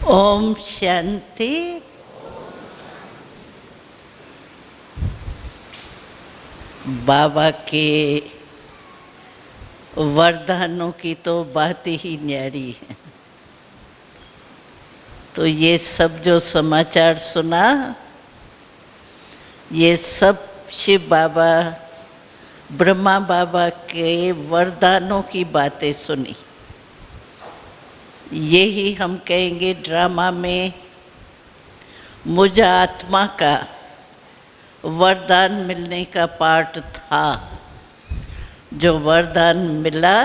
ओम शांति। बाबा के वरदानों की तो बात ही न्यारी है। तो ये सब जो समाचार सुना, ये सब शिव बाबा, ब्रह्मा बाबा के वरदानों की बातें सुनी। यही हम कहेंगे ड्रामा में मुझे आत्मा का वरदान मिलने का पार्ट था। जो वरदान मिला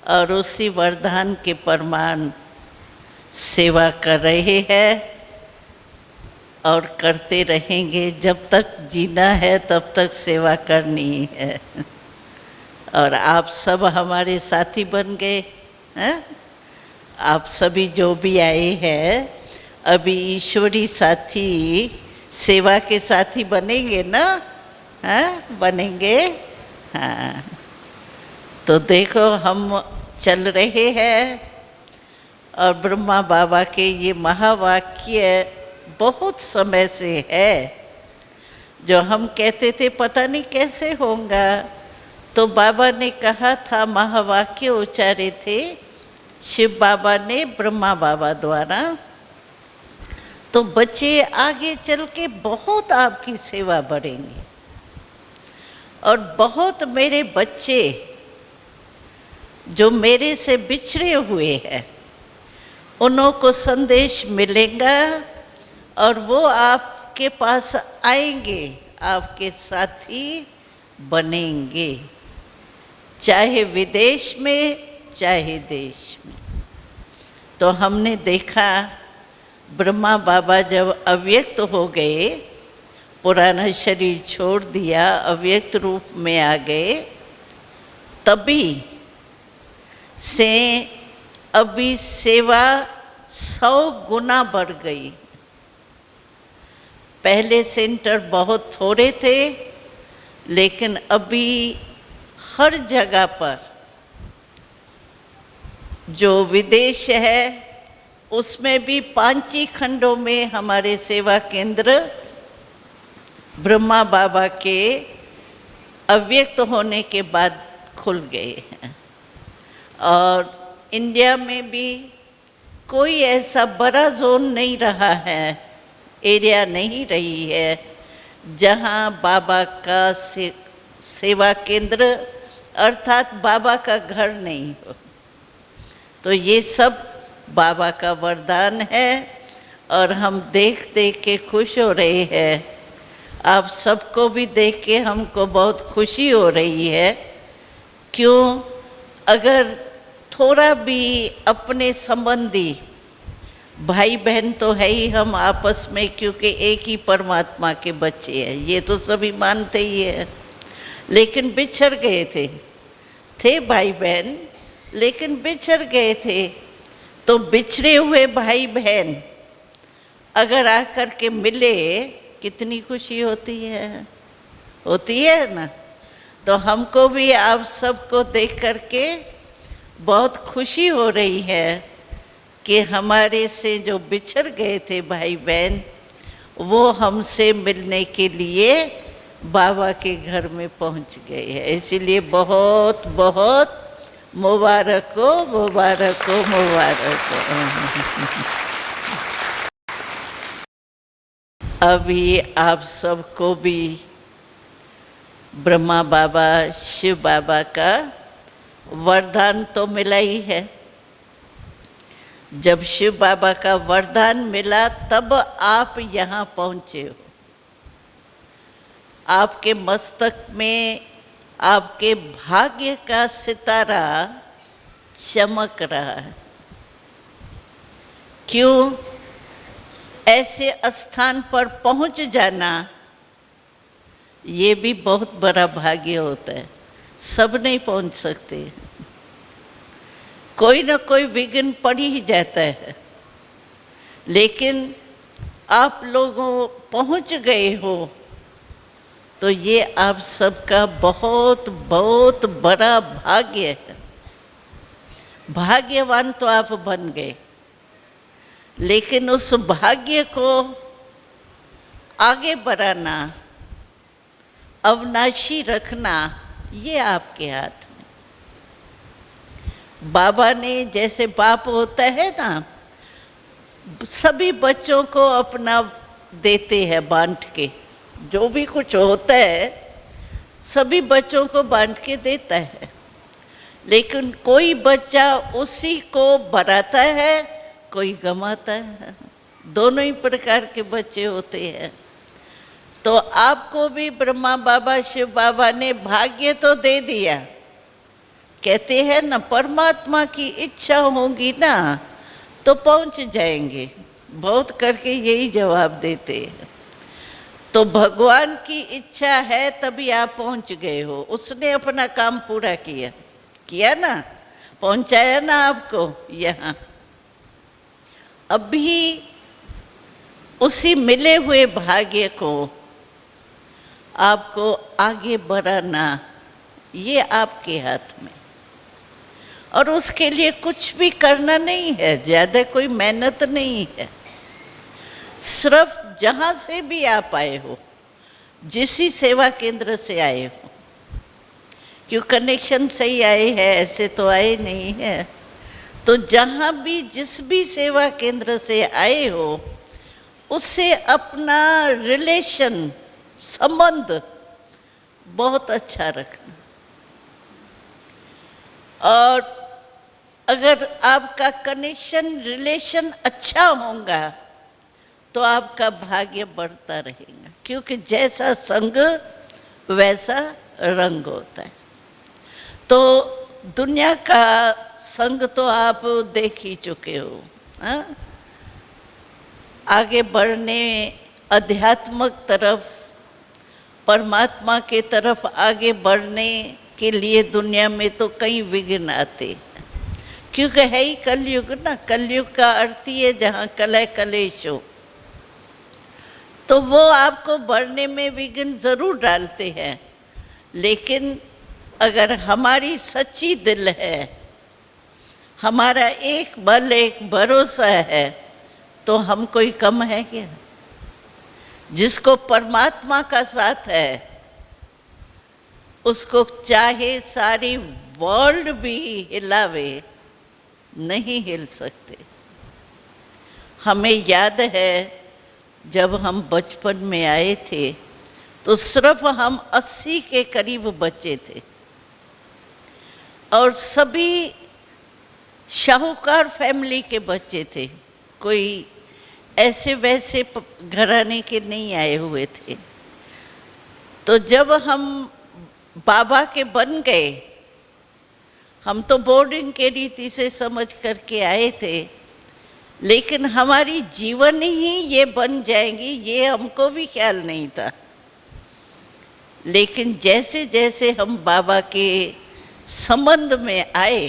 और उसी वरदान के प्रमाण सेवा कर रहे हैं और करते रहेंगे। जब तक जीना है तब तक सेवा करनी है। और आप सब हमारे साथी बन गए हैं। आप सभी जो भी आए हैं अभी ईश्वरी साथी, सेवा के साथी बनेंगे ना? हाँ, बनेंगे। हाँ, तो देखो हम चल रहे हैं और ब्रह्मा बाबा के ये महावाक्य बहुत समय से है, जो हम कहते थे पता नहीं कैसे होगा। तो बाबा ने कहा था, महावाक्य उच्चारे थे शिव बाबा ने ब्रह्मा बाबा द्वारा। तो बच्चे आगे चल के बहुत आपकी सेवा बढ़ेंगे और बहुत मेरे बच्चे जो मेरे से बिछड़े हुए हैं उन्हों को संदेश मिलेगा और वो आपके पास आएंगे, आपके साथी बनेंगे, चाहे विदेश में चाहे देश में। तो हमने देखा ब्रह्मा बाबा जब अव्यक्त हो गए, पुराना शरीर छोड़ दिया, अव्यक्त रूप में आ गए, तभी से अभी सेवा 100 गुना बढ़ गई। पहले सेंटर बहुत थोड़े थे, लेकिन अभी हर जगह पर जो विदेश है उसमें भी 5 ही खंडों में हमारे सेवा केंद्र ब्रह्मा बाबा के अव्यक्त होने के बाद खुल गए हैं। और इंडिया में भी कोई ऐसा बड़ा जोन नहीं रहा है, एरिया नहीं रही है जहाँ बाबा का सेवा केंद्र अर्थात बाबा का घर नहीं हो। तो ये सब बाबा का वरदान है और हम देख देख के खुश हो रहे हैं। आप सबको भी देख के हमको बहुत खुशी हो रही है। क्यों? अगर थोड़ा भी अपने संबंधी भाई बहन तो है ही हम आपस में, क्योंकि एक ही परमात्मा के बच्चे हैं, ये तो सभी मानते ही है। लेकिन बिछड़ गए थे भाई बहन, लेकिन बिछड़ गए थे। तो बिछड़े हुए भाई बहन अगर आकर के मिले कितनी खुशी होती है ना? तो हमको भी आप सबको देख करके बहुत खुशी हो रही है कि हमारे से जो बिछड़ गए थे भाई बहन वो हमसे मिलने के लिए बाबा के घर में पहुंच गए हैं। इसीलिए बहुत बहुत मुबारक हो, मुबारक हो, मुबारक हो। अभी आप सबको भी ब्रह्मा बाबा, शिव बाबा का वरदान तो मिला ही है। जब शिव बाबा का वरदान मिला तब आप यहाँ पहुँचे हो। आपके मस्तक में आपके भाग्य का सितारा चमक रहा है। क्यों? ऐसे स्थान पर पहुंच जाना ये भी बहुत बड़ा भाग्य होता है। सब नहीं पहुंच सकते, कोई ना कोई विघ्न पड़ ही जाता है। लेकिन आप लोगों पहुंच गए हो तो ये आप सबका बहुत बहुत बड़ा भाग्य है। भाग्यवान तो आप बन गए। लेकिन उस भाग्य को आगे बढ़ाना, अविनाशी रखना, ये आपके हाथ में। बाबा ने, जैसे बाप होता है ना, सभी बच्चों को अपना देते हैं बांट के, जो भी कुछ होता है सभी बच्चों को बांट के देता है, लेकिन कोई बच्चा उसी को बढ़ाता है, कोई गंवाता है। दोनों ही प्रकार के बच्चे होते हैं। तो आपको भी ब्रह्मा बाबा, शिव बाबा ने भाग्य तो दे दिया। कहते हैं ना, परमात्मा की इच्छा होगी ना तो पहुंच जाएंगे। बहुत करके यही जवाब देते हैं। तो भगवान की इच्छा है तभी आप पहुंच गए हो। उसने अपना काम पूरा किया ना, पहुंचाया ना आपको यहाँ। अभी उसी मिले हुए भाग्य को आपको आगे बढ़ाना, ये आपके हाथ में। और उसके लिए कुछ भी करना नहीं है, ज़्यादा कोई मेहनत नहीं है। सिर्फ जहाँ से भी आप आए हो, जिस सेवा केंद्र से आए हो, क्यों कनेक्शन सही आए हैं, ऐसे तो आए नहीं है। तो जहाँ भी, जिस भी सेवा केंद्र से आए हो, उससे अपना रिलेशन, संबंध बहुत अच्छा रखना। और अगर आपका कनेक्शन, रिलेशन अच्छा होगा तो आपका भाग्य बढ़ता रहेगा, क्योंकि जैसा संग वैसा रंग होता है। तो दुनिया का संग तो आप देख ही चुके हो। हाँ? आगे बढ़ने, अध्यात्मक तरफ, परमात्मा के तरफ आगे बढ़ने के लिए दुनिया में तो कई विघ्न आते हैं, क्योंकि है ही कलयुग ना। कलयुग का अर्थ ही है जहाँ कलह कलेश हो। तो वो आपको बढ़ने में विघ्न जरूर डालते हैं, लेकिन अगर हमारी सच्ची दिल है, हमारा एक बल, एक भरोसा है, तो हम कोई कम है क्या? जिसको परमात्मा का साथ है, उसको चाहे सारी वर्ल्ड भी हिलावे, नहीं हिल सकते। हमें याद है जब हम बचपन में आए थे तो सिर्फ हम 80 के करीब बच्चे थे, और सभी शाहूकार फैमिली के बच्चे थे। कोई ऐसे वैसे घराने के नहीं आए हुए थे। तो जब हम बाबा के बन गए, हम तो बोर्डिंग के रीति से समझ करके आए थे, लेकिन हमारी जीवन ही ये बन जाएंगी, ये हमको भी ख्याल नहीं था। लेकिन जैसे जैसे हम बाबा के संबंध में आए,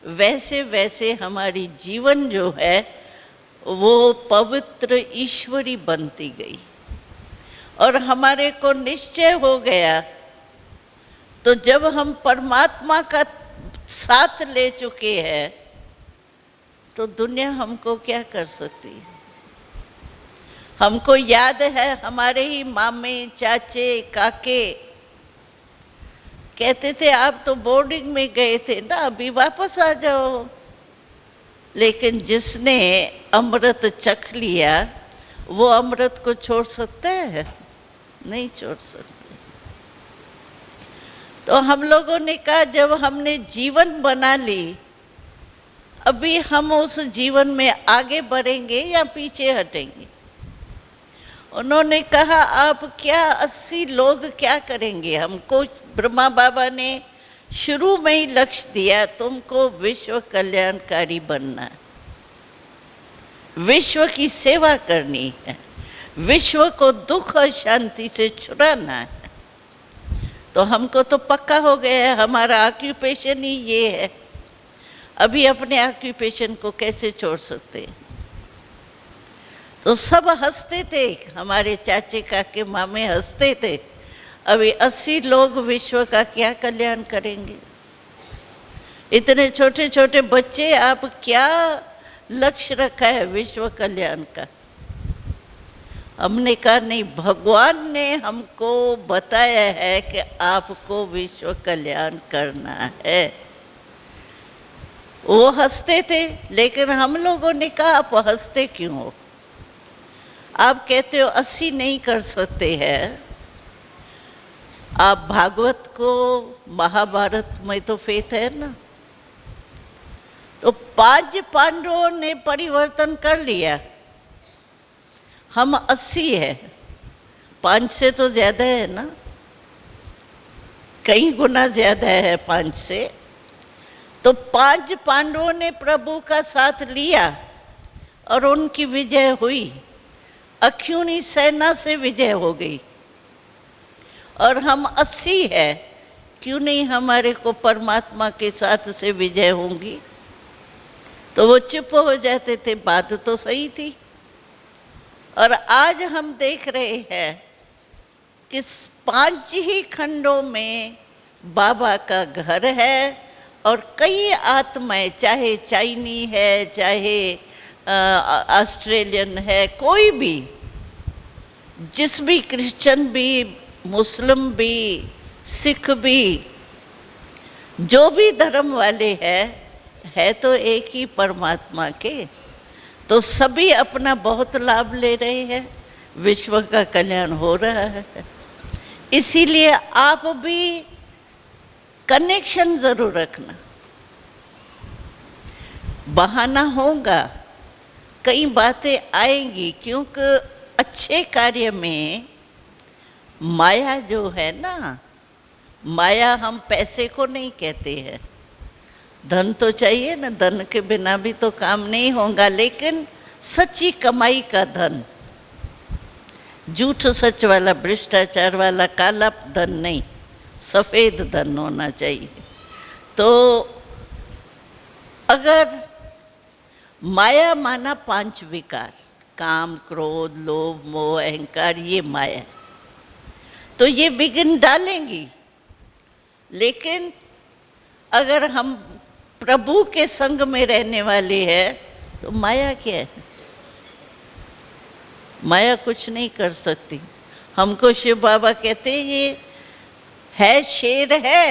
वैसे वैसे हमारी जीवन जो है वो पवित्र ईश्वरी बनती गई, और हमारे को निश्चय हो गया। तो जब हम परमात्मा का साथ ले चुके हैं, तो दुनिया हमको क्या कर सकती है? हमको याद है हमारे ही मामे, चाचे, काके कहते थे आप तो बोर्डिंग में गए थे ना, अभी वापस आ जाओ। लेकिन जिसने अमृत चख लिया, वो अमृत को छोड़ सकता है? नहीं छोड़ सकते। तो हम लोगों ने कहा, जब हमने जीवन बना ली, अभी हम उस जीवन में आगे बढ़ेंगे या पीछे हटेंगे? उन्होंने कहा, आप क्या 80 लोग क्या करेंगे? हमको ब्रह्मा बाबा ने शुरू में ही लक्ष्य दिया, तुमको विश्व कल्याणकारी बनना है, विश्व की सेवा करनी है, विश्व को दुख और शांति से छुड़ाना है। तो हमको तो पक्का हो गया है, हमारा ऑक्यूपेशन ही ये है। अभी अपने ऑक्यूपेशन को कैसे छोड़ सकते हैं? तो सब हंसते थे, हमारे चाचे काके मामे हंसते थे। अभी 80 लोग विश्व का क्या कल्याण करेंगे? इतने छोटे छोटे बच्चे, आप क्या लक्ष्य रखा है विश्व कल्याण का। हमने कहा नहीं, भगवान ने हमको बताया है कि आपको विश्व कल्याण करना है। वो हंसते थे, लेकिन हम लोगों ने कहा आप हंसते क्यों हो? आप कहते हो 80 नहीं कर सकते हैं। आप भागवत को, महाभारत में तो फेथ है ना, तो 5 पांडवों ने परिवर्तन कर लिया। हम 80 है, 5 से तो ज्यादा है ना, कई गुना ज्यादा है 5 से। तो 5 पांडवों ने प्रभु का साथ लिया और उनकी विजय हुई। अख्यूनी सेना से विजय हो गई। और हम 80 है, क्यों नहीं हमारे को परमात्मा के साथ से विजय होंगी? तो वो चुप हो जाते थे, बात तो सही थी। और आज हम देख रहे हैं कि 5 ही खंडों में बाबा का घर है और कई आत्माएं, चाहे चाइनी है, चाहे ऑस्ट्रेलियन है, कोई भी, जिस भी, क्रिश्चियन भी, मुस्लिम भी, सिख भी, जो भी धर्म वाले है तो एक ही परमात्मा के। तो सभी अपना बहुत लाभ ले रहे हैं, विश्व का कल्याण हो रहा है। इसीलिए आप भी कनेक्शन जरूर रखना। बहाना होगा, कई बातें आएंगी, क्योंकि अच्छे कार्य में माया जो है ना, माया हम पैसे को नहीं कहते हैं। धन तो चाहिए ना, धन के बिना भी तो काम नहीं होगा, लेकिन सच्ची कमाई का धन, झूठ सच वाला, भ्रष्टाचार वाला काला धन नहीं, सफेद धन होना चाहिए। तो अगर माया माना 5 विकार, काम, क्रोध, लोभ, मोह, अहंकार, ये माया, तो ये विघ्न डालेंगी। लेकिन अगर हम प्रभु के संग में रहने वाले हैं तो माया क्या है? माया कुछ नहीं कर सकती। हमको शिव बाबा कहते हैं ये है, शेर है,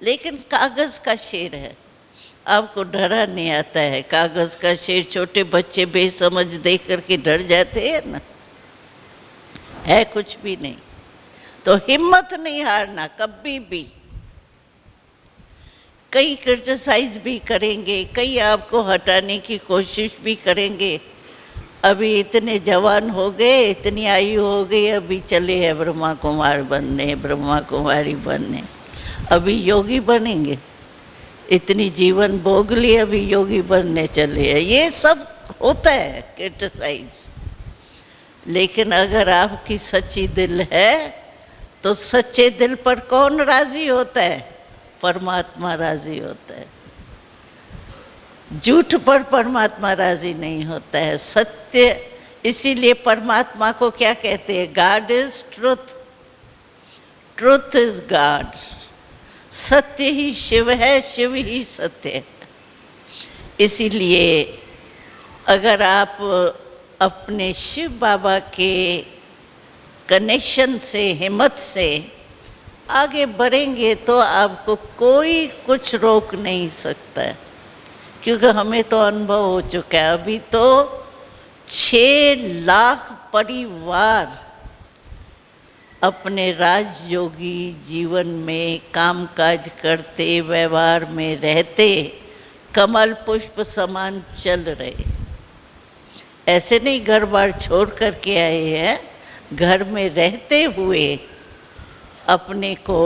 लेकिन कागज का शेर है। आपको डरा नहीं आता है? कागज का शेर, छोटे बच्चे बेसमझ देख करके डर जाते हैं ना, है कुछ भी नहीं। तो हिम्मत नहीं हारना कभी भी। कई क्रिटिसाइज भी करेंगे, कई आपको हटाने की कोशिश भी करेंगे। अभी इतने जवान हो गए, इतनी आयु हो गई, अभी चले हैं ब्रह्मा कुमार बनने, ब्रह्मा कुमारी बनने, अभी योगी बनेंगे। इतनी जीवन भोग ली, अभी योगी बनने चले हैं। ये सब होता है क्रिटिसाइज। लेकिन अगर आपकी सच्ची दिल है तो सच्चे दिल पर कौन राजी होता है? परमात्मा राजी होता है। झूठ पर परमात्मा राजी नहीं होता है, सत्य। इसीलिए परमात्मा को क्या कहते हैं? God is truth, truth is God. सत्य ही शिव है, शिव ही सत्य है। इसीलिए अगर आप अपने शिव बाबा के कनेक्शन से, हिम्मत से आगे बढ़ेंगे तो आपको कोई कुछ रोक नहीं सकता है। क्योंकि हमें तो अनुभव हो चुका है। अभी तो 6 लाख परिवार अपने राजयोगी जीवन में कामकाज करते, व्यवहार में रहते, कमल पुष्प समान चल रहे। ऐसे नहीं घर बार छोड़ करके आए हैं, घर में रहते हुए अपने को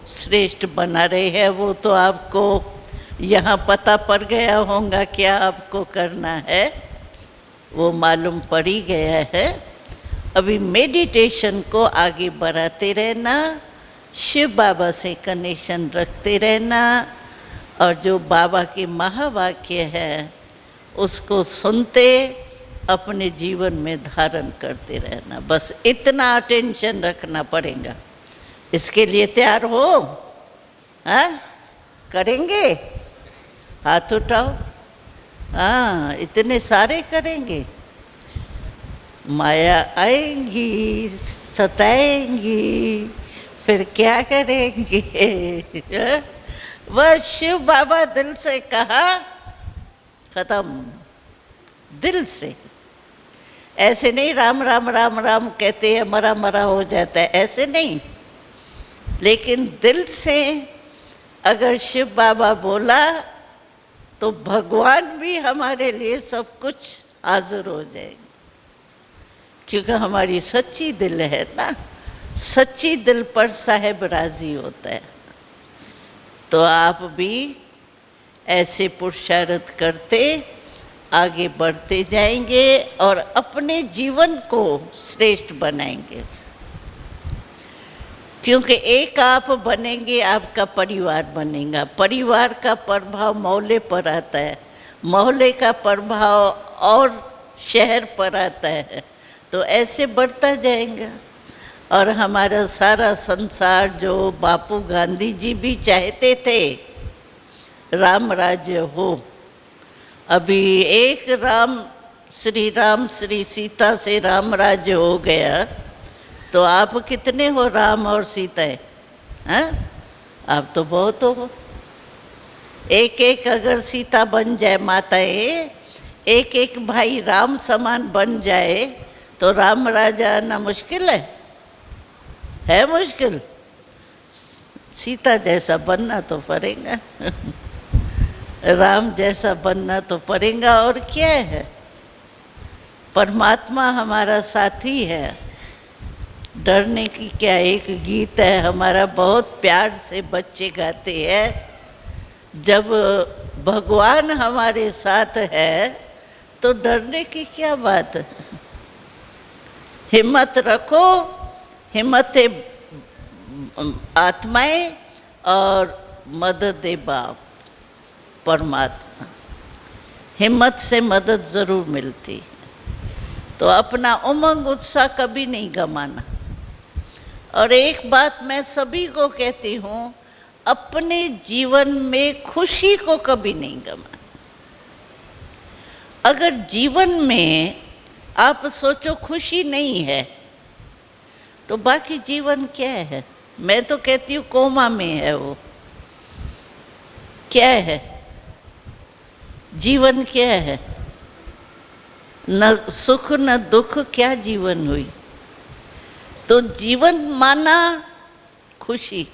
श्रेष्ठ बना रहे हैं। वो तो आपको यहाँ पता पड़ गया होगा क्या आपको करना है, वो मालूम पड़ ही गया है। अभी मेडिटेशन को आगे बढ़ाते रहना, शिव बाबा से कनेक्शन रखते रहना, और जो बाबा के महावाक्य है उसको सुनते अपने जीवन में धारण करते रहना। बस इतना अटेंशन रखना पड़ेगा। इसके लिए तैयार हो? हाँ, करेंगे? हाथ उठाओ। हाँ, इतने सारे करेंगे, माया आएंगी, सताएंगी, फिर क्या करेंगे? बस शिव बाबा दिल से कहा, खत्म, दिल से। ऐसे नहीं राम राम राम राम कहते हैं मरा मरा हो जाता है, ऐसे नहीं, लेकिन दिल से अगर शिव बाबा बोला तो भगवान भी हमारे लिए सब कुछ हाजिर हो जाएंगे, क्योंकि हमारी सच्ची दिल है ना, सच्ची दिल पर साहेब राजी होता है। तो आप भी ऐसे पुरुषार्थ करते आगे बढ़ते जाएंगे और अपने जीवन को श्रेष्ठ बनाएंगे, क्योंकि एक आप बनेंगे, आपका परिवार बनेगा, परिवार का प्रभाव मोहल्ले पर आता है, मोहल्ले का प्रभाव और शहर पर आता है, तो ऐसे बढ़ता जाएगा। और हमारा सारा संसार, जो बापू गांधी जी भी चाहते थे राम राज्य हो, अभी एक राम श्री सीता से राम राज्य हो गया, तो आप कितने हो राम और सीता है? हाँ, आप तो बहुत हो। एक एक अगर सीता बन जाए माताएं, एक एक भाई राम समान बन जाए, तो राम राजा आना मुश्किल है मुश्किल। सीता जैसा बनना तो पड़ेगा, राम जैसा बनना तो पड़ेगा, और क्या है, परमात्मा हमारा साथी है, डरने की क्या। एक गीत है हमारा, बहुत प्यार से बच्चे गाते हैं, जब भगवान हमारे साथ है तो डरने की क्या बात है। हिम्मत रखो, हिम्मत आत्माएं और मदद बाप परमात्मा, हिम्मत से मदद ज़रूर मिलती। तो अपना उमंग उत्साह कभी नहीं गंवाना। और एक बात मैं सभी को कहती हूँ, अपने जीवन में खुशी को कभी नहीं गंवाना। अगर जीवन में आप सोचो खुशी नहीं है, तो बाकी जीवन क्या है? मैं तो कहती हूँ कोमा में है वो। क्या है जीवन? क्या है? न सुख न दुख, क्या जीवन हुई? तो जीवन माना खुशी।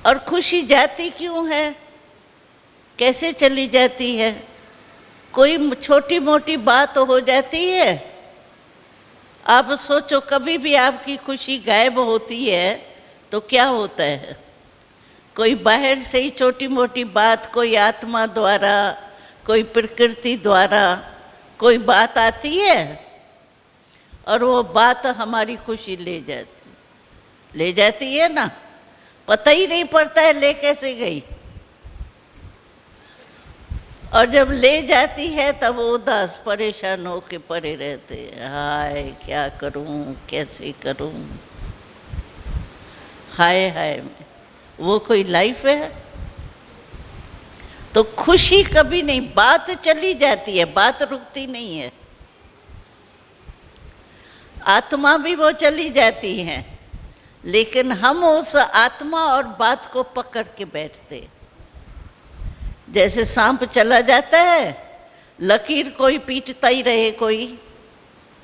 और खुशी जाती क्यों है? कैसे चली जाती है? कोई छोटी मोटी बात हो जाती है। आप सोचो, कभी भी आपकी खुशी गायब होती है तो क्या होता है? कोई बाहर से ही छोटी मोटी बात, कोई आत्मा द्वारा, कोई प्रकृति द्वारा कोई बात आती है, और वो बात हमारी खुशी ले जाती है ना, पता ही नहीं पड़ता है ले कैसे गई। और जब ले जाती है तब वो उदास परेशान होके पड़े रहते हैं, हाय क्या करूं, कैसे करूं, हाय हाय। वो कोई लाइफ है? तो खुशी कभी नहीं, बात चली जाती है, बात रुकती नहीं है। आत्मा भी वो चली जाती है, लेकिन हम उस आत्मा और बात को पकड़ के बैठते। जैसे सांप चला जाता है, लकीर कोई पीटता ही रहे, कोई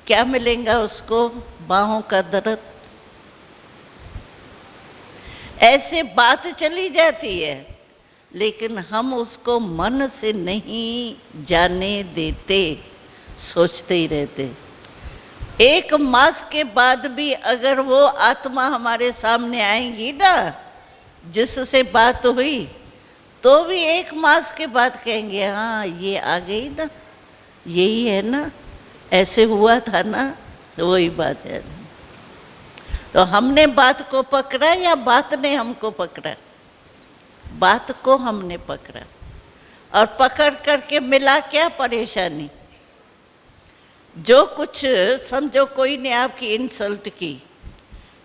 क्या मिलेगा उसको? बाहों का दर्द। ऐसे बात चली जाती है, लेकिन हम उसको मन से नहीं जाने देते, सोचते ही रहते। एक मास के बाद भी अगर वो आत्मा हमारे सामने आएंगी ना, जिससे बात हुई, तो भी एक मास के बाद कहेंगे, हाँ ये आ गई ना, यही है ना, ऐसे हुआ था ना, तो वही बात है। तो हमने बात को पकड़ा या बात ने हमको पकड़ा? बात को हमने पकड़ा, और पकड़ करके मिला क्या परेशानी? जो कुछ समझो, कोई ने आपकी इंसल्ट की,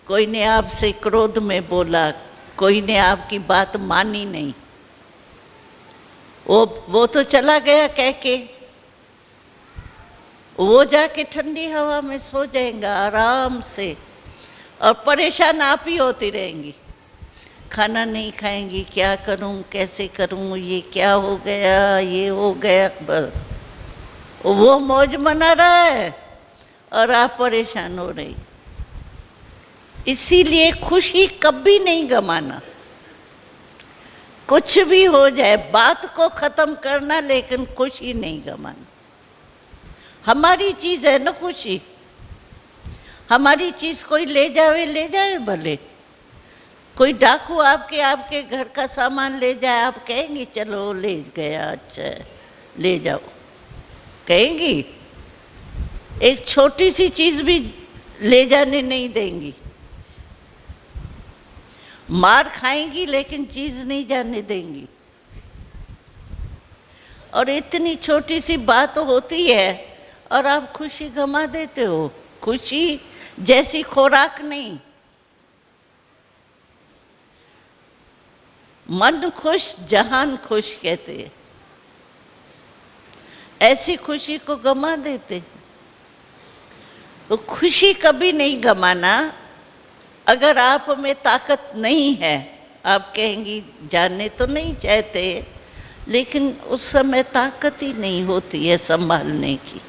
कोई ने आपसे क्रोध में बोला, कोई ने आपकी बात मानी नहीं, वो तो चला गया कह के, वो जाके ठंडी हवा में सो जाएगा आराम से, और परेशान आप ही होती रहेंगी। खाना नहीं खाएंगी, क्या करूं, कैसे करूं, ये क्या हो गया, ये हो गया। बस वो मौज मना रहा है और आप परेशान हो रही। इसीलिए खुशी कभी नहीं गमाना, कुछ भी हो जाए बात को खत्म करना, लेकिन खुशी नहीं गमाना। हमारी चीज है ना खुशी, हमारी चीज कोई ले जाए भले। कोई डाकू आपके घर का सामान ले जाए, आप कहेंगी चलो ले गया, अच्छा ले जाओ, कहेंगी? एक छोटी सी चीज भी ले जाने नहीं देंगी, मार खाएंगी लेकिन चीज नहीं जाने देंगी। और इतनी छोटी सी बात होती है और आप खुशी गमा देते हो। खुशी जैसी खुराक नहीं, मन खुश जहान खुश कहते हैं, ऐसी खुशी को गमा देते। तो खुशी कभी नहीं गमाना। अगर आप में ताकत नहीं है, आप कहेंगी जाने तो नहीं चाहते, लेकिन उस समय ताकत ही नहीं होती है संभालने की,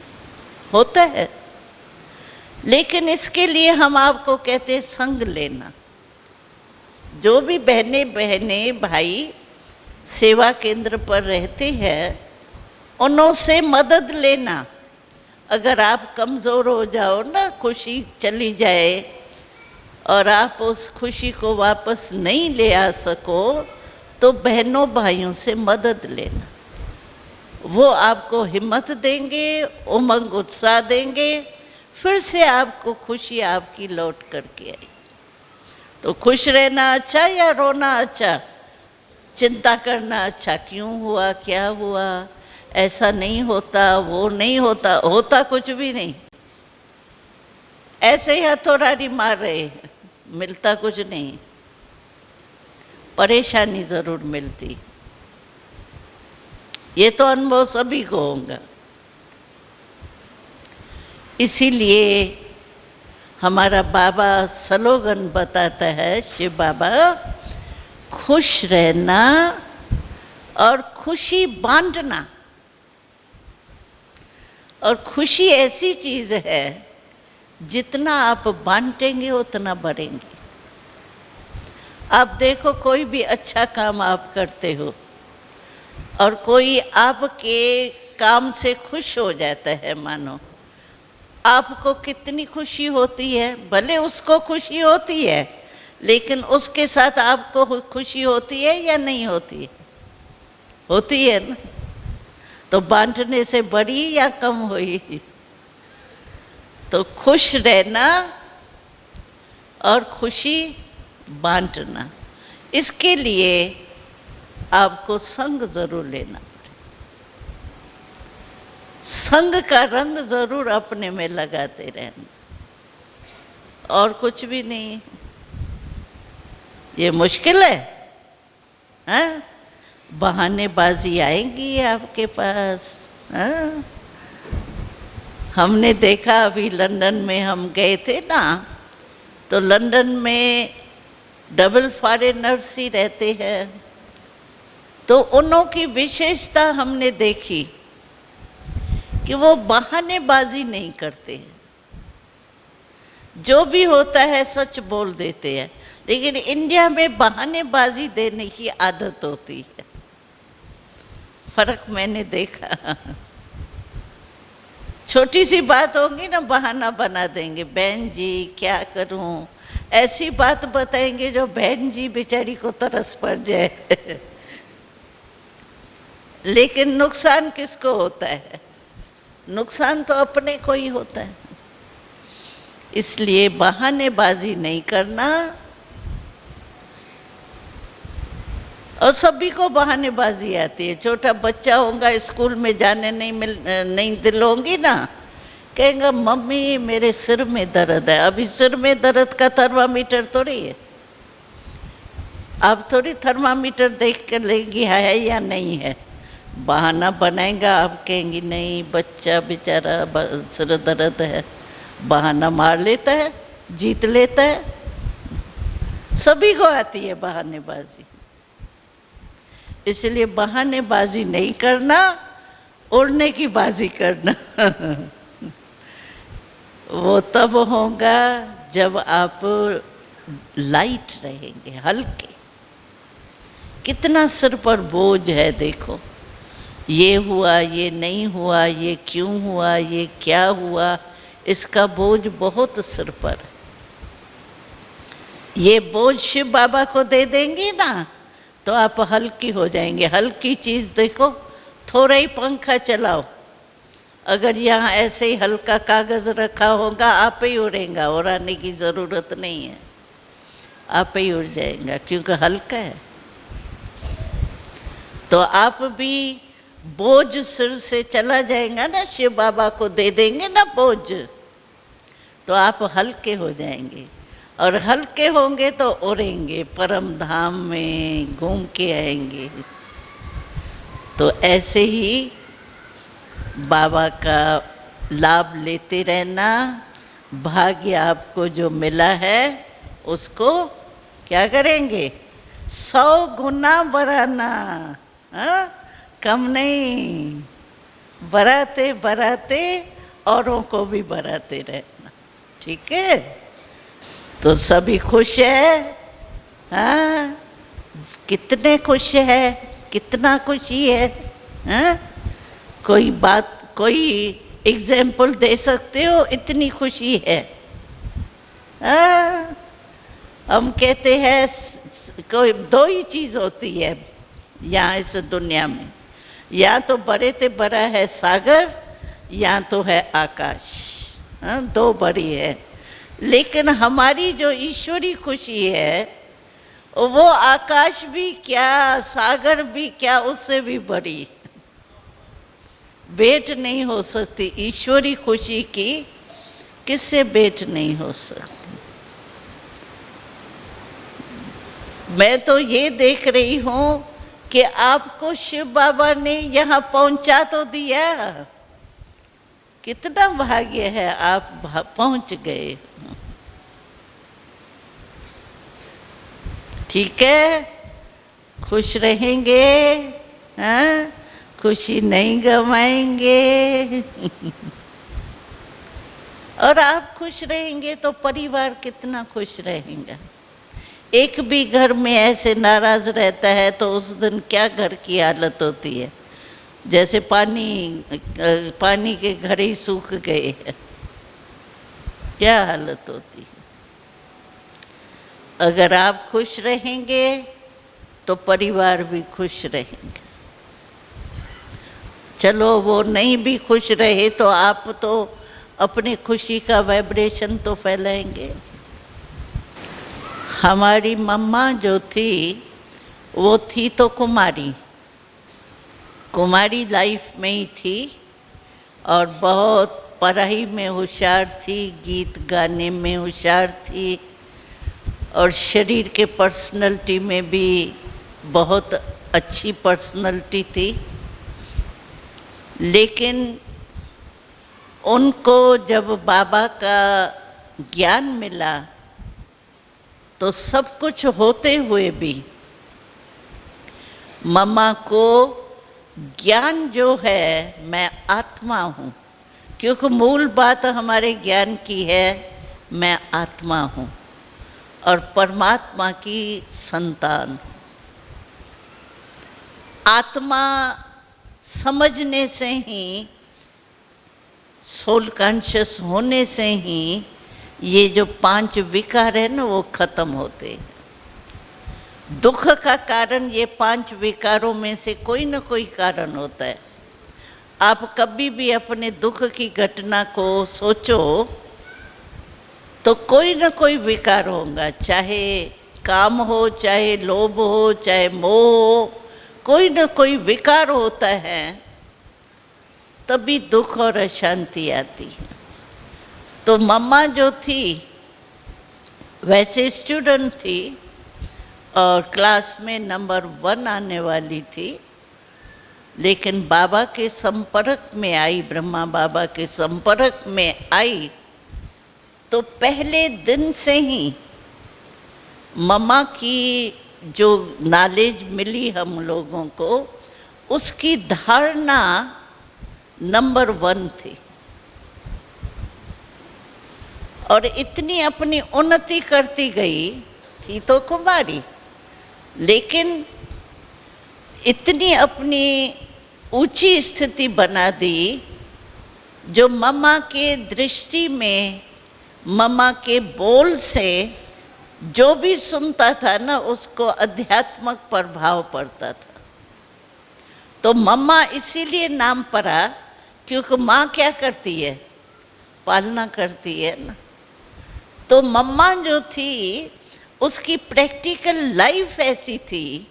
होता है। लेकिन इसके लिए हम आपको कहते हैं संग लेना। जो भी बहने भाई सेवा केंद्र पर रहते हैं, उनसे मदद लेना। अगर आप कमज़ोर हो जाओ ना, खुशी चली जाए और आप उस खुशी को वापस नहीं ले आ सको, तो बहनों भाइयों से मदद लेना। वो आपको हिम्मत देंगे, उमंग उत्साह देंगे, फिर से आपको खुशी आपकी लौट करके आई। तो खुश रहना अच्छा या रोना अच्छा? चिंता करना अच्छा, क्यों हुआ, क्या हुआ, ऐसा नहीं होता, वो नहीं होता, होता कुछ भी नहीं। ऐसे ही हथौड़ी मार रहे, मिलता कुछ नहीं, परेशानी जरूर मिलती। ये तो अनुभव सभी को होगा। इसीलिए हमारा बाबा स्लोगन बताता है, शिव बाबा, खुश रहना और खुशी बांटना। और खुशी ऐसी चीज है, जितना आप बांटेंगे उतना बढ़ेंगे। आप देखो, कोई भी अच्छा काम आप करते हो और कोई आपके काम से खुश हो जाता है, मानो, आपको कितनी खुशी होती है। भले उसको खुशी होती है, लेकिन उसके साथ आपको खुशी होती है या नहीं होती है? होती है ना। तो बांटने से बढ़ी या कम हुई? तो खुश रहना और खुशी बांटना, इसके लिए आपको संग जरूर लेना पड़े। संग का रंग जरूर अपने में लगाते रहना, और कुछ भी नहीं। ये मुश्किल है, हाँ? बहानेबाजी आएंगी आपके पास, हाँ? हमने देखा, अभी लंदन में हम गए थे ना, तो लंदन में डबल फॉरेनर्स ही रहते हैं। तो उन्हों की विशेषता हमने देखी कि वो बहानेबाजी नहीं करते हैं, जो भी होता है सच बोल देते हैं। लेकिन इंडिया में बहानेबाजी देने की आदत होती है, फर्क मैंने देखा। छोटी सी बात होगी ना, बहाना बना देंगे, बहन जी क्या करूं, ऐसी बात बताएंगे जो बहन जी बेचारी को तरस पड़ जाए। लेकिन नुकसान किसको होता है? नुकसान तो अपने को ही होता है। इसलिए बहानेबाजी नहीं करना। और सभी को बहानेबाजी आती है। छोटा बच्चा होगा, स्कूल में जाने नहीं दिलवाऊंगी ना, कहेगा मम्मी मेरे सिर में दर्द है। अभी सिर में दर्द का थर्मामीटर थोड़ी है, आप थोड़ी थर्मामीटर देख कर लेगी है या नहीं है। बहाना बनाएगा, आप कहेंगी नहीं बच्चा बेचारा सिर दर्द है, बहाना मार लेता है, जीत लेता है। सभी को आती है बहानेबाजी। इसलिए बहानेबाजी नहीं करना, उड़ने की बाजी करना। वो तब होगा जब आप लाइट रहेंगे, हल्के। कितना सिर पर बोझ है देखो, ये हुआ, ये नहीं हुआ, ये क्यों हुआ, ये क्या हुआ, इसका बोझ बहुत सिर पर। ये बोझ शिव बाबा को दे देंगे ना तो आप हल्की हो जाएंगे। हल्की चीज़ देखो, थोड़ा ही पंखा चलाओ, अगर यहाँ ऐसे ही हल्का कागज़ रखा होगा आप ही उड़ेगा, उड़ाने की ज़रूरत नहीं है, आप ही उड़ जाएगा क्योंकि हल्का है। तो आप भी बोझ सिर से चला जाएगा ना, शिव बाबा को दे देंगे ना बोझ, तो आप हल्के हो जाएंगे। और हल्के होंगे तो उड़ेंगे, परम धाम में घूम के आएंगे। तो ऐसे ही बाबा का लाभ लेते रहना। भाग्य आपको जो मिला है उसको क्या करेंगे? 100 गुना बढ़ाना, हाँ? कम नहीं, बढ़ाते बढ़ाते औरों को भी बढ़ाते रहना। ठीक है? तो सभी खुश है? हाँ? कितने खुश है? कितना खुशी है? हाँ? कोई बात, कोई एग्जाम्पल दे सकते हो? इतनी खुशी है। हाँ? हम कहते हैं कोई 2 ही चीज़ होती है यहाँ इस दुनिया में, या तो बड़े से बड़ा है सागर, या तो है आकाश। हाँ, 2 बड़ी है। लेकिन हमारी जो ईश्वरी खुशी है वो आकाश भी क्या, सागर भी क्या, उससे भी बड़ी। भेंट नहीं हो सकती ईश्वरी खुशी की, किससे भेंट नहीं हो सकती। मैं तो ये देख रही हूँ कि आपको शिव बाबा ने यहाँ पहुँचा तो दिया। कितना भाग्य है, आप पहुँच गए। ठीक है? खुश रहेंगे, हाँ? खुशी नहीं गवाएंगे। और आप खुश रहेंगे तो परिवार कितना खुश रहेगा। एक भी घर में ऐसे नाराज रहता है तो उस दिन क्या घर की हालत होती है, जैसे पानी के घर ही सूख गए हैं, क्या हालत होती है। अगर आप खुश रहेंगे तो परिवार भी खुश रहेंगे। चलो वो नहीं भी खुश रहे तो आप तो अपनी खुशी का वाइब्रेशन तो फैलाएंगे। हमारी मम्मा जो थी वो थी तो कुमारी लाइफ में ही थी, और बहुत पढ़ाई में होशियार थी, गीत गाने में होशियार थी, और शरीर के पर्सनैलिटी में भी बहुत अच्छी पर्सनैलिटी थी। लेकिन उनको जब बाबा का ज्ञान मिला तो सब कुछ होते हुए भी मम्मा को ज्ञान जो है मैं आत्मा हूँ, क्योंकि मूल बात हमारे ज्ञान की है मैं आत्मा हूँ और परमात्मा की संतान। आत्मा समझने से ही, सोल कॉन्शियस होने से ही ये जो 5 विकार है ना वो खत्म होते हैं। दुख का कारण ये 5 विकारों में से कोई ना कोई कारण होता है। आप कभी भी अपने दुख की घटना को सोचो तो कोई ना कोई विकार होगा, चाहे काम हो, चाहे लोभ हो, चाहे मोह हो, कोई ना कोई विकार होता है, तभी दुख और अशांति आती है। तो मम्मा जो थी वैसे स्टूडेंट थी और क्लास में नंबर 1 आने वाली थी, लेकिन बाबा के संपर्क में आई, ब्रह्मा बाबा के संपर्क में आई, तो पहले दिन से ही मम्मा की जो नॉलेज मिली हम लोगों को, उसकी धारणा नंबर 1 थी। और इतनी अपनी उन्नति करती गई, थी तो कुमारी, लेकिन इतनी अपनी ऊंची स्थिति बना दी, जो मम्मा के दृष्टि में, मम्मा के बोल से जो भी सुनता था ना, उसको आध्यात्मिक प्रभाव पड़ता था। तो मम्मा इसीलिए नाम पड़ा, क्योंकि माँ क्या करती है, पालना करती है ना। तो मम्मा जो थी, उसकी प्रैक्टिकल लाइफ ऐसी थी,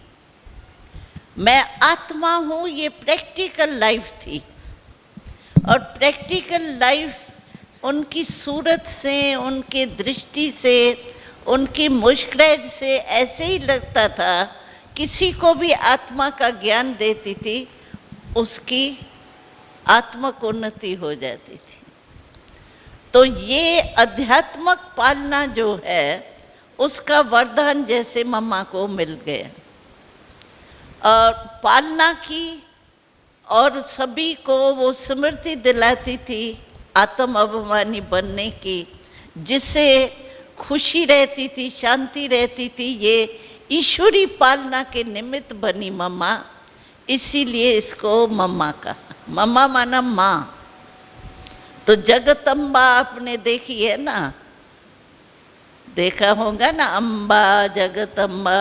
मैं आत्मा हूँ, ये प्रैक्टिकल लाइफ थी। और प्रैक्टिकल लाइफ उनकी सूरत से, उनके दृष्टि से, उनकी मुस्कुराहट से ऐसे ही लगता था, किसी को भी आत्मा का ज्ञान देती थी, उसकी आत्मक उन्नति हो जाती थी। तो ये आध्यात्मिक पालना जो है, उसका वरदान जैसे मम्मा को मिल गया। और पालना की, और सभी को वो स्मृति दिलाती थी आत्म अभिमानी बनने की, जिससे खुशी रहती थी, शांति रहती थी। ये ईश्वरी पालना के निमित्त बनी मम्मा, इसीलिए इसको मम्मा कहा। मम्मा माना माँ। तो जगदम्बा आपने देखी है ना, देखा होगा ना, अम्बा, जगदम्बा,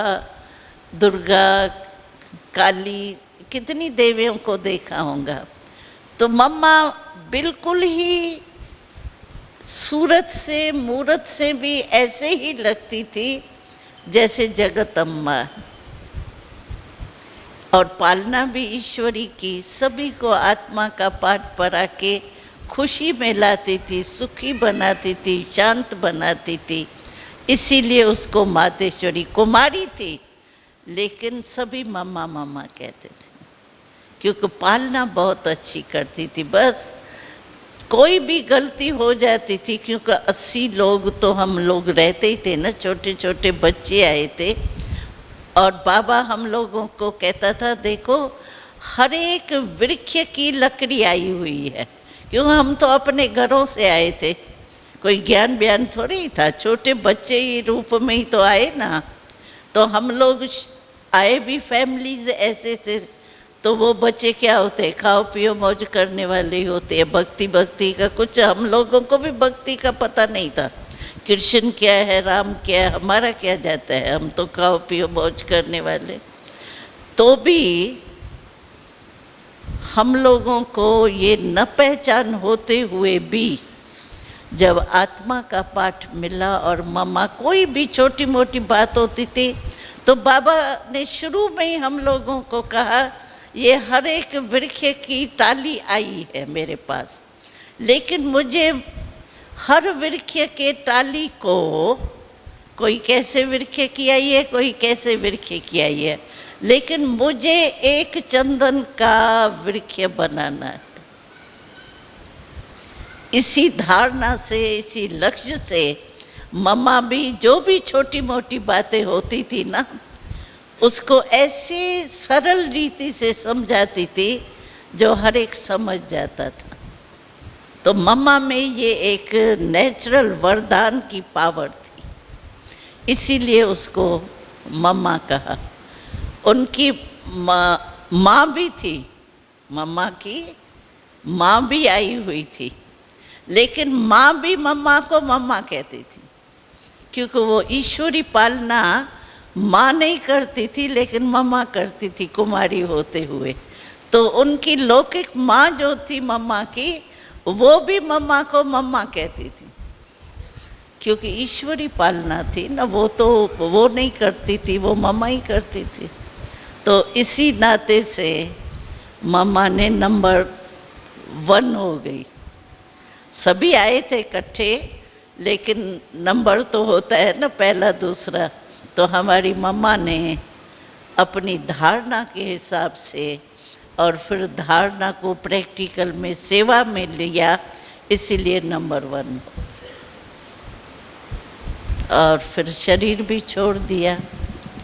दुर्गा, काली, कितनी देवियों को देखा होगा। तो मम्मा बिल्कुल ही सूरत से, मूरत से भी ऐसे ही लगती थी जैसे जगदम्बा। और पालना भी ईश्वरी की, सभी को आत्मा का पाठ पढ़ा के खुशी में लाती थी, सुखी बनाती थी, शांत बनाती थी। इसीलिए उसको मातेश्वरी, कुमारी थी, लेकिन सभी मम्मा मम्मा कहते थे, क्योंकि पालना बहुत अच्छी करती थी। बस कोई भी गलती हो जाती थी, क्योंकि 80 लोग तो हम लोग रहते ही थे ना, छोटे छोटे बच्चे आए थे। और बाबा हम लोगों को कहता था, देखो हर एक वृक्ष की लकड़ी आई हुई है, क्यों हम तो अपने घरों से आए थे, कोई ज्ञान बयान थोड़ी ही था, छोटे बच्चे ही रूप में ही तो आए ना। तो हम लोग आए भी फैमिलीज ऐसे से, तो वो बच्चे क्या होते हैं, खाओ पियो मौज करने वाले ही होते हैं। भक्ति भक्ति का कुछ, हम लोगों को भी भक्ति का पता नहीं था, कृष्ण क्या है, राम क्या है, हमारा क्या जाता है, हम तो खाओ पियो मौज करने वाले। तो भी हम लोगों को ये न पहचान होते हुए भी जब आत्मा का पाठ मिला, और मम्मा कोई भी छोटी मोटी बात होती थी, तो बाबा ने शुरू में ही हम लोगों को कहा, ये हर एक वृक्ष की टाली आई है मेरे पास, लेकिन मुझे हर वृक्ष के टाली को, कोई कैसे वृक्ष की आई है, कोई कैसे वृक्ष की आई है, लेकिन मुझे एक चंदन का वृक्ष बनाना है। इसी धारणा से, इसी लक्ष्य से मम्मा भी जो भी छोटी मोटी बातें होती थी ना, उसको ऐसे सरल रीति से समझाती थी जो हर एक समझ जाता था। तो मम्मा में ये एक नेचुरल वरदान की पावर थी, इसीलिए उसको मम्मा कहा। उनकी माँ भी थी, मम्मा की माँ भी आई हुई थी, लेकिन माँ भी मम्मा को मम्मा कहती थी, क्योंकि वो ईश्वरी पालना माँ नहीं करती थी, लेकिन मम्मा करती थी कुमारी होते हुए। तो उनकी लौकिक माँ जो थी मम्मा की, वो भी मम्मा को मम्मा कहती थी, क्योंकि ईश्वरी पालना थी ना, वो तो वो नहीं करती थी, वो मम्मा ही करती थी। तो इसी नाते से मम्मा ने नंबर 1 हो गई। सभी आए थे इकट्ठे, लेकिन नंबर तो होता है ना, पहला दूसरा। तो हमारी मम्मा ने अपनी धारणा के हिसाब से और फिर धारणा को प्रैक्टिकल में सेवा में लिया, इसीलिए नंबर 1। और फिर शरीर भी छोड़ दिया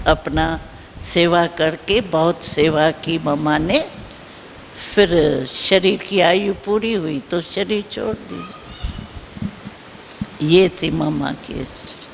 अपना, सेवा करके बहुत सेवा की मम्मा ने। फिर शरीर की आयु पूरी हुई तो शरीर छोड़ दी। ये थी मम्मा की हिस्ट्री।